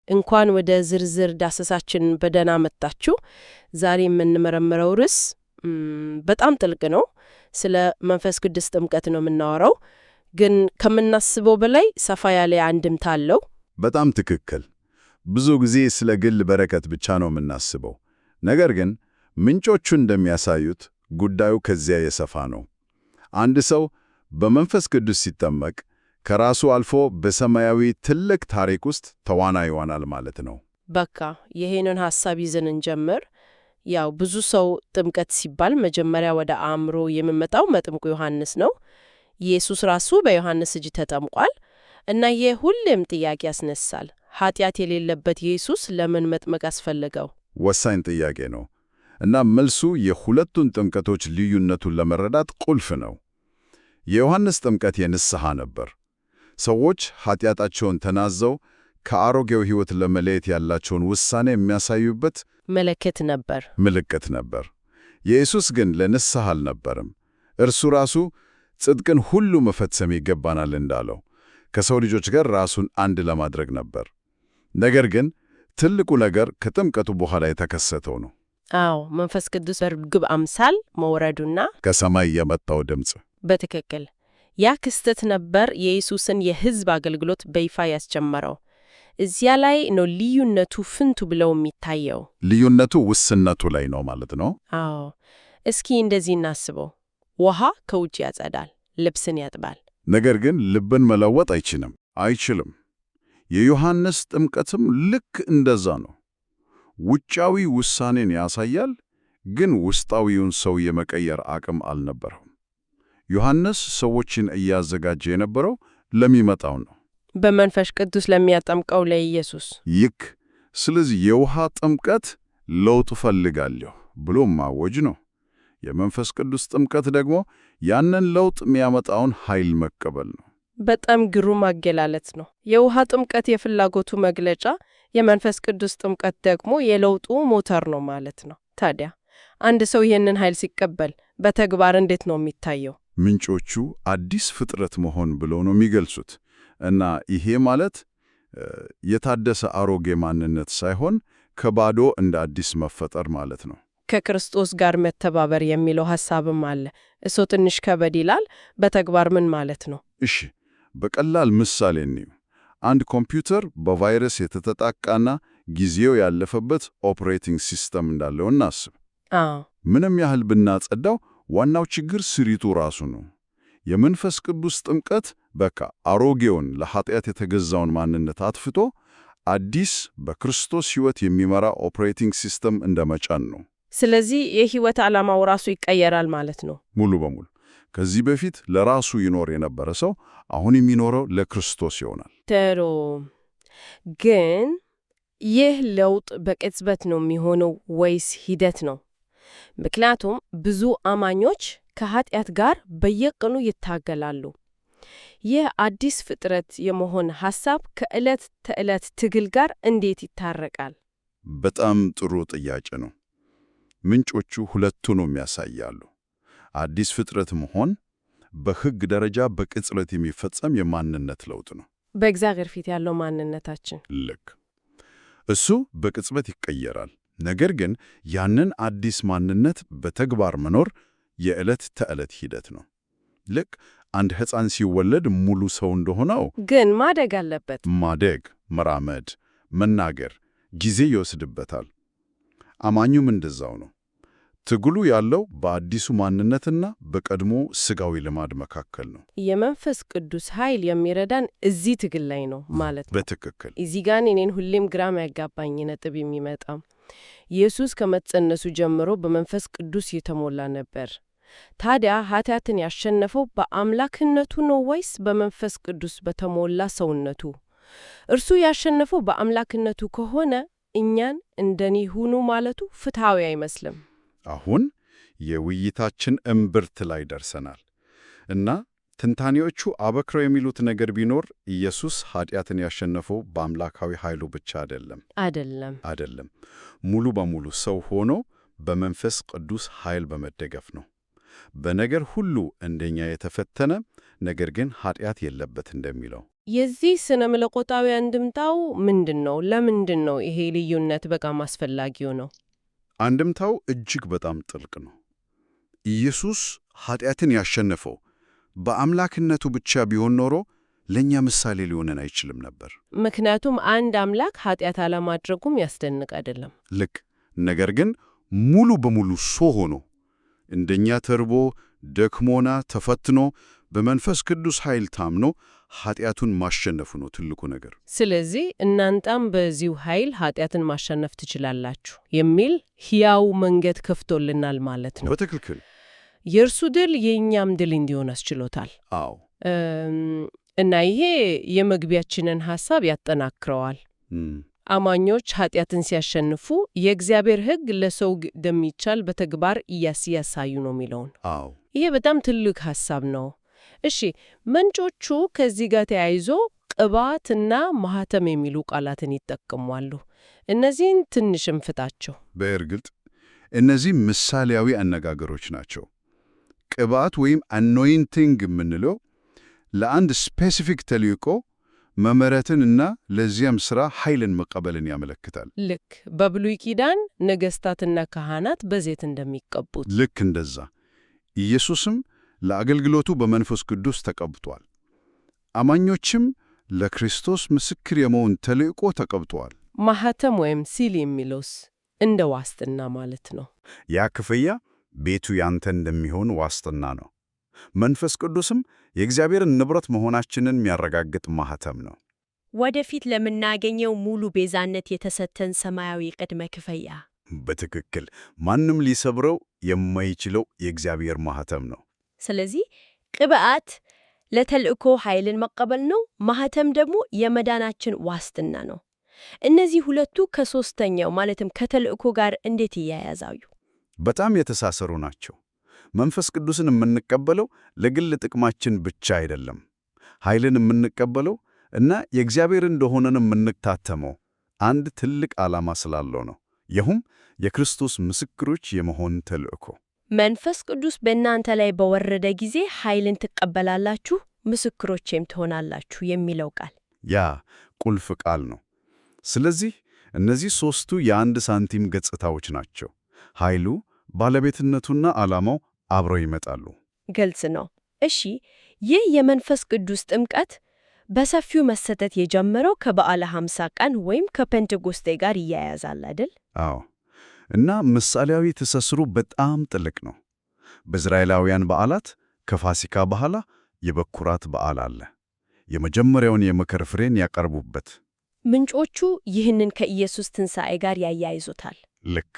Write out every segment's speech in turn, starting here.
እንኳን ወደ ዝርዝር ዳሰሳችን በደህና መጣችሁ። ዛሬ የምንመረምረው ርዕስ በጣም ጥልቅ ነው። ስለ መንፈስ ቅዱስ ጥምቀት ነው የምናወራው፣ ግን ከምናስበው በላይ ሰፋ ያለ አንድምታ አለው። በጣም ትክክል። ብዙ ጊዜ ስለ ግል በረከት ብቻ ነው የምናስበው። ነገር ግን ምንጮቹ እንደሚያሳዩት ጉዳዩ ከዚያ የሰፋ ነው። አንድ ሰው በመንፈስ ቅዱስ ሲጠመቅ ከራሱ አልፎ በሰማያዊ ትልቅ ታሪክ ውስጥ ተዋናይ ይሆናል ማለት ነው። በቃ ይሄንን ሐሳብ ይዘን እንጀምር። ያው ብዙ ሰው ጥምቀት ሲባል መጀመሪያ ወደ አእምሮ የሚመጣው መጥምቁ ዮሐንስ ነው። ኢየሱስ ራሱ በዮሐንስ እጅ ተጠምቋል እና ይህ ሁሌም ጥያቄ ያስነሳል። ኃጢአት የሌለበት ኢየሱስ ለምን መጥመቅ አስፈለገው? ወሳኝ ጥያቄ ነው እና መልሱ የሁለቱን ጥምቀቶች ልዩነቱን ለመረዳት ቁልፍ ነው። የዮሐንስ ጥምቀት የንስሐ ነበር። ሰዎች ኃጢአታቸውን ተናዘው ከአሮጌው ሕይወት ለመለየት ያላቸውን ውሳኔ የሚያሳዩበት ምልክት ነበር። የኢየሱስ ግን ለንስሐ አልነበረም። እርሱ ራሱ ጽድቅን ሁሉ መፈጸም ይገባናል እንዳለው ከሰው ልጆች ጋር ራሱን አንድ ለማድረግ ነበር። ነገር ግን ትልቁ ነገር ከጥምቀቱ በኋላ የተከሰተው ነው። አዎ፣ መንፈስ ቅዱስ በርግብ አምሳል መውረዱና ከሰማይ የመጣው ድምፅ። በትክክል ያ ክስተት ነበር የኢየሱስን የሕዝብ አገልግሎት በይፋ ያስጀመረው። እዚያ ላይ ነው ልዩነቱ ፍንቱ ብለው የሚታየው። ልዩነቱ ውስንነቱ ላይ ነው ማለት ነው። አዎ፣ እስኪ እንደዚህ እናስበው። ውሃ ከውጭ ያጸዳል፣ ልብስን ያጥባል። ነገር ግን ልብን መለወጥ አይችልም። የዮሐንስ ጥምቀትም ልክ እንደዛ ነው። ውጫዊ ውሳኔን ያሳያል፣ ግን ውስጣዊውን ሰው የመቀየር አቅም አልነበረውም። ዮሐንስ ሰዎችን እያዘጋጀ የነበረው ለሚመጣው ነው፣ በመንፈስ ቅዱስ ለሚያጠምቀው ለኢየሱስ። ስለዚህ የውሃ ጥምቀት ለውጥ እፈልጋለሁ ብሎ ማወጅ ነው። የመንፈስ ቅዱስ ጥምቀት ደግሞ ያንን ለውጥ የሚያመጣውን ኃይል መቀበል ነው። በጣም ግሩም አገላለጽ ነው። የውሃ ጥምቀት የፍላጎቱ መግለጫ፣ የመንፈስ ቅዱስ ጥምቀት ደግሞ የለውጡ ሞተር ነው ማለት ነው። ታዲያ አንድ ሰው ይህንን ኃይል ሲቀበል በተግባር እንዴት ነው የሚታየው? ምንጮቹ አዲስ ፍጥረት መሆን ብለው ነው የሚገልጹት። እና ይሄ ማለት የታደሰ አሮጌ ማንነት ሳይሆን ከባዶ እንደ አዲስ መፈጠር ማለት ነው። ከክርስቶስ ጋር መተባበር የሚለው ሐሳብም አለ። እሱ ትንሽ ከበድ ይላል። በተግባር ምን ማለት ነው? እሺ፣ በቀላል ምሳሌ እንየው። አንድ ኮምፒውተር በቫይረስ የተጠቃና ጊዜው ያለፈበት ኦፕሬቲንግ ሲስተም እንዳለው እናስብ። ምንም ያህል ብናጸዳው ዋናው ችግር ስሪቱ ራሱ ነው። የመንፈስ ቅዱስ ጥምቀት በቃ አሮጌውን ለኃጢአት የተገዛውን ማንነት አጥፍቶ አዲስ በክርስቶስ ሕይወት የሚመራ ኦፕሬቲንግ ሲስተም እንደመጫን ነው። ስለዚህ የሕይወት ዓላማው ራሱ ይቀየራል ማለት ነው ሙሉ በሙሉ። ከዚህ በፊት ለራሱ ይኖር የነበረ ሰው አሁን የሚኖረው ለክርስቶስ ይሆናል። ጥሩ። ግን ይህ ለውጥ በቅጽበት ነው የሚሆነው ወይስ ሂደት ነው? ምክንያቱም ብዙ አማኞች ከኃጢአት ጋር በየቀኑ ይታገላሉ። ይህ አዲስ ፍጥረት የመሆን ሐሳብ ከዕለት ተዕለት ትግል ጋር እንዴት ይታረቃል? በጣም ጥሩ ጥያቄ ነው። ምንጮቹ ሁለቱንም ያሳያሉ። አዲስ ፍጥረት መሆን በሕግ ደረጃ በቅጽበት የሚፈጸም የማንነት ለውጥ ነው። በእግዚአብሔር ፊት ያለው ማንነታችን ልክ እሱ በቅጽበት ይቀየራል። ነገር ግን ያንን አዲስ ማንነት በተግባር መኖር የዕለት ተዕለት ሂደት ነው። ልክ አንድ ሕፃን ሲወለድ ሙሉ ሰው እንደሆነው ግን ማደግ አለበት። ማደግ፣ መራመድ፣ መናገር ጊዜ ይወስድበታል። አማኙም እንደዛው ነው። ትግሉ ያለው በአዲሱ ማንነትና በቀድሞ ሥጋዊ ልማድ መካከል ነው። የመንፈስ ቅዱስ ኃይል የሚረዳን እዚህ ትግል ላይ ነው ማለት ነው። በትክክል። እዚህ ጋር እኔን ሁሌም ግራም ያጋባኝ ነጥብ የሚመጣው ኢየሱስ ከመጸነሱ ጀምሮ በመንፈስ ቅዱስ የተሞላ ነበር። ታዲያ ኃጢአትን ያሸነፈው በአምላክነቱ ነው ወይስ በመንፈስ ቅዱስ በተሞላ ሰውነቱ? እርሱ ያሸነፈው በአምላክነቱ ከሆነ እኛን እንደኔ ሁኑ ማለቱ ፍትሐዊ አይመስልም። አሁን የውይይታችን እምብርት ላይ ደርሰናል እና ትንታኔዎቹ አበክረው የሚሉት ነገር ቢኖር ኢየሱስ ኃጢአትን ያሸነፈው በአምላካዊ ኃይሉ ብቻ አይደለም፣ ሙሉ በሙሉ ሰው ሆኖ በመንፈስ ቅዱስ ኃይል በመደገፍ ነው። በነገር ሁሉ እንደኛ የተፈተነ ነገር ግን ኃጢአት የለበት እንደሚለው የዚህ ስነ መለኮታዊ አንድምታው ምንድን ነው? ለምንድን ነው ይሄ ልዩነት በጣም አስፈላጊው ነው? አንድምታው እጅግ በጣም ጥልቅ ነው። ኢየሱስ ኃጢአትን ያሸነፈው በአምላክነቱ ብቻ ቢሆን ኖሮ ለእኛ ምሳሌ ሊሆነን አይችልም ነበር። ምክንያቱም አንድ አምላክ ኃጢአት አለማድረጉም ያስደንቅ አይደለም። ልክ። ነገር ግን ሙሉ በሙሉ ሰው ሆኖ እንደኛ ተርቦ ደክሞና ተፈትኖ በመንፈስ ቅዱስ ኃይል ታምኖ ኃጢአቱን ማሸነፉ ነው ትልቁ ነገር። ስለዚህ እናንተም በዚሁ ኃይል ኃጢአትን ማሸነፍ ትችላላችሁ የሚል ሕያው መንገድ ከፍቶልናል ማለት ነው። በትክክል። የእርሱ ድል የእኛም ድል እንዲሆን አስችሎታል። አዎ። እና ይሄ የመግቢያችንን ሐሳብ ያጠናክረዋል። አማኞች ኃጢአትን ሲያሸንፉ የእግዚአብሔር ሕግ ለሰው እንደሚቻል በተግባር እያሳዩ ነው የሚለውን። አዎ። ይሄ በጣም ትልቅ ሐሳብ ነው። እሺ፣ ምንጮቹ ከዚህ ጋር ተያይዞ ቅባትና ማኅተም የሚሉ ቃላትን ይጠቀማሉ። እነዚህን ትንሽ እንፍታቸው። በእርግጥ እነዚህ ምሳሌያዊ አነጋገሮች ናቸው። ቅባት ወይም አኖይንቲንግ የምንለው ለአንድ ስፔሲፊክ ተልዕኮ መመረትንና ለዚያም ሥራ ኃይልን መቀበልን ያመለክታል። ልክ በብሉይ ኪዳን ነገሥታትና ካህናት በዘይት እንደሚቀቡት ልክ እንደዛ ኢየሱስም ለአገልግሎቱ በመንፈስ ቅዱስ ተቀብቷል። አማኞችም ለክርስቶስ ምስክር የመሆን ተልዕኮ ተቀብተዋል። ማኅተም ወይም ሲል የሚለውስ እንደ ዋስትና ማለት ነው። ያ ክፍያ ቤቱ ያንተ እንደሚሆን ዋስትና ነው። መንፈስ ቅዱስም የእግዚአብሔርን ንብረት መሆናችንን የሚያረጋግጥ ማኅተም ነው። ወደፊት ለምናገኘው ሙሉ ቤዛነት የተሰጠን ሰማያዊ ቅድመ ክፍያ። በትክክል ማንም ሊሰብረው የማይችለው የእግዚአብሔር ማኅተም ነው። ስለዚህ ቅብዓት ለተልእኮ ኃይልን መቀበል ነው፣ ማኅተም ደግሞ የመዳናችን ዋስትና ነው። እነዚህ ሁለቱ ከሦስተኛው ማለትም ከተልእኮ ጋር እንዴት ይያያዛሉ? በጣም የተሳሰሩ ናቸው። መንፈስ ቅዱስን የምንቀበለው ለግል ጥቅማችን ብቻ አይደለም። ኃይልን የምንቀበለው እና የእግዚአብሔር እንደሆነን የምንታተመው አንድ ትልቅ ዓላማ ስላለው ነው። ይህም የክርስቶስ ምስክሮች የመሆን ተልእኮ። መንፈስ ቅዱስ በእናንተ ላይ በወረደ ጊዜ ኃይልን ትቀበላላችሁ፣ ምስክሮቼም ትሆናላችሁ የሚለው ቃል ያ ቁልፍ ቃል ነው። ስለዚህ እነዚህ ሦስቱ የአንድ ሳንቲም ገጽታዎች ናቸው። ኃይሉ፣ ባለቤትነቱና ዓላማው አብረው ይመጣሉ። ግልጽ ነው። እሺ፣ ይህ የመንፈስ ቅዱስ ጥምቀት በሰፊው መሰጠት የጀመረው ከበዓለ 50 ቀን ወይም ከፔንቴኮስቴ ጋር ይያያዛል አይደል? አዎ። እና ምሳሌያዊ ትስስሩ በጣም ጥልቅ ነው። በእስራኤላውያን በዓላት ከፋሲካ በኋላ የበኩራት በዓል አለ። የመጀመሪያውን የመከር ፍሬን ያቀርቡበት። ምንጮቹ ይህንን ከኢየሱስ ትንሣኤ ጋር ያያይዙታል። ልክ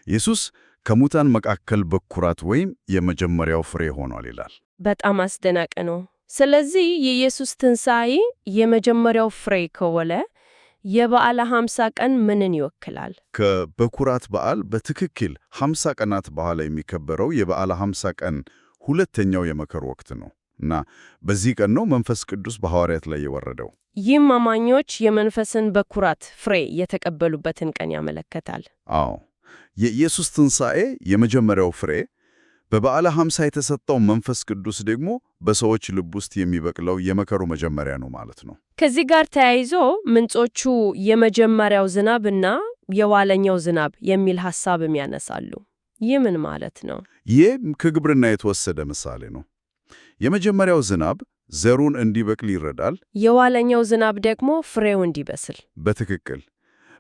ኢየሱስ ከሙታን መካከል በኩራት ወይም የመጀመሪያው ፍሬ ሆኗል ይላል። በጣም አስደናቂ ነው። ስለዚህ የኢየሱስ ትንሣኤ የመጀመሪያው ፍሬ ከሆነ የበዓለ 50 ቀን ምንን ይወክላል? ከበኩራት በዓል በትክክል 50 ቀናት በኋላ የሚከበረው የበዓለ 50 ቀን ሁለተኛው የመከር ወቅት ነው እና በዚህ ቀን ነው መንፈስ ቅዱስ በሐዋርያት ላይ የወረደው። ይህም አማኞች የመንፈስን በኩራት ፍሬ የተቀበሉበትን ቀን ያመለክታል። አዎ፣ የኢየሱስ ትንሣኤ የመጀመሪያው ፍሬ፣ በበዓለ 50 የተሰጠው መንፈስ ቅዱስ ደግሞ በሰዎች ልብ ውስጥ የሚበቅለው የመከሩ መጀመሪያ ነው ማለት ነው። ከዚህ ጋር ተያይዞ ምንጮቹ የመጀመሪያው ዝናብና የኋለኛው ዝናብ የሚል ሐሳብም ያነሳሉ። ይህ ምን ማለት ነው? ይህ ከግብርና የተወሰደ ምሳሌ ነው። የመጀመሪያው ዝናብ ዘሩን እንዲበቅል ይረዳል። የኋለኛው ዝናብ ደግሞ ፍሬው እንዲበስል። በትክክል።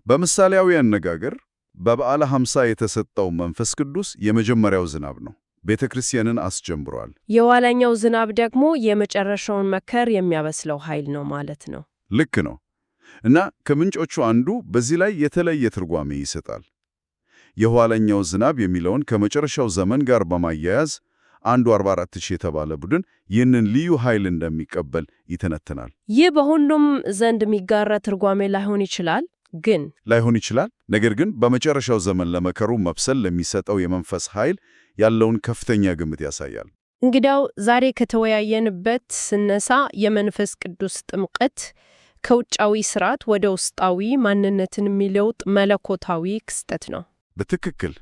በምሳሌያዊ አነጋገር በበዓለ 50 የተሰጠው መንፈስ ቅዱስ የመጀመሪያው ዝናብ ነው፣ ቤተ ክርስቲያንን አስጀምሯል። የኋለኛው ዝናብ ደግሞ የመጨረሻውን መከር የሚያበስለው ኃይል ነው ማለት ነው። ልክ ነው። እና ከምንጮቹ አንዱ በዚህ ላይ የተለየ ትርጓሜ ይሰጣል። የኋለኛው ዝናብ የሚለውን ከመጨረሻው ዘመን ጋር በማያያዝ አንዱ 44,000 የተባለ ቡድን ይህንን ልዩ ኃይል እንደሚቀበል ይተነትናል። ይህ በሁሉም ዘንድ የሚጋራ ትርጓሜ ላይሆን ይችላል ነገር ግን በመጨረሻው ዘመን ለመከሩ መብሰል ለሚሰጠው የመንፈስ ኃይል ያለውን ከፍተኛ ግምት ያሳያል። እንግዲያው ዛሬ ከተወያየንበት ስነሳ የመንፈስ ቅዱስ ጥምቀት ከውጫዊ ስርዓት ወደ ውስጣዊ ማንነትን የሚለውጥ መለኮታዊ ክስተት ነው። በትክክል።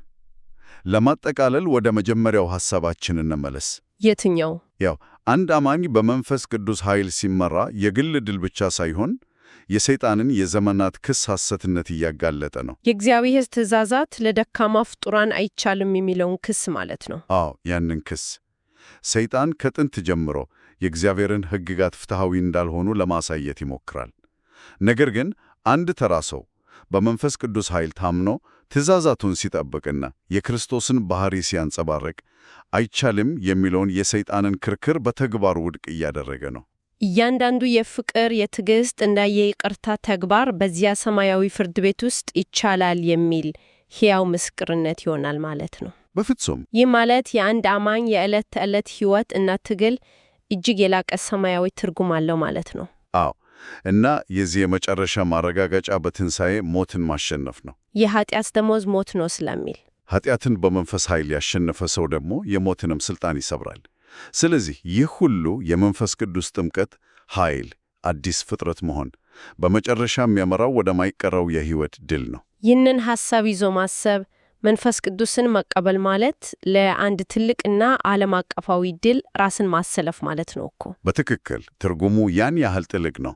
ለማጠቃለል ወደ መጀመሪያው ሐሳባችን እንመለስ። የትኛው? አንድ አማኝ በመንፈስ ቅዱስ ኃይል ሲመራ የግል ድል ብቻ ሳይሆን የሰይጣንን የዘመናት ክስ ሐሰትነት እያጋለጠ ነው። የእግዚአብሔር ትእዛዛት ለደካማ ፍጡራን አይቻልም የሚለውን ክስ ማለት ነው። አዎ፣ ያንን ክስ ሰይጣን ከጥንት ጀምሮ የእግዚአብሔርን ሕግጋት ፍትሐዊ እንዳልሆኑ ለማሳየት ይሞክራል። ነገር ግን አንድ ተራ ሰው በመንፈስ ቅዱስ ኃይል ታምኖ ትእዛዛቱን ሲጠብቅና የክርስቶስን ባሕሪ ሲያንጸባርቅ አይቻልም የሚለውን የሰይጣንን ክርክር በተግባር ውድቅ እያደረገ ነው። እያንዳንዱ የፍቅር፣ የትዕግሥት እና የይቅርታ ተግባር በዚያ ሰማያዊ ፍርድ ቤት ውስጥ ይቻላል የሚል ሕያው ምስክርነት ይሆናል ማለት ነው። በፍጹም። ይህ ማለት የአንድ አማኝ የዕለት ተዕለት ሕይወት እና ትግል እጅግ የላቀ ሰማያዊ ትርጉም አለው ማለት ነው። አዎ። እና የዚህ የመጨረሻ ማረጋገጫ በትንሣኤ ሞትን ማሸነፍ ነው። የኃጢአት ደመወዝ ሞት ነው ስለሚል ኃጢአትን በመንፈስ ኃይል ያሸነፈ ሰው ደግሞ የሞትንም ሥልጣን ይሰብራል። ስለዚህ ይህ ሁሉ የመንፈስ ቅዱስ ጥምቀት ኃይል፣ አዲስ ፍጥረት መሆን በመጨረሻ የሚያመራው ወደማይቀረው የሕይወት ድል ነው። ይህንን ሐሳብ ይዞ ማሰብ መንፈስ ቅዱስን መቀበል ማለት ለአንድ ትልቅና ዓለም አቀፋዊ ድል ራስን ማሰለፍ ማለት ነው እኮ። በትክክል ትርጉሙ ያን ያህል ጥልቅ ነው።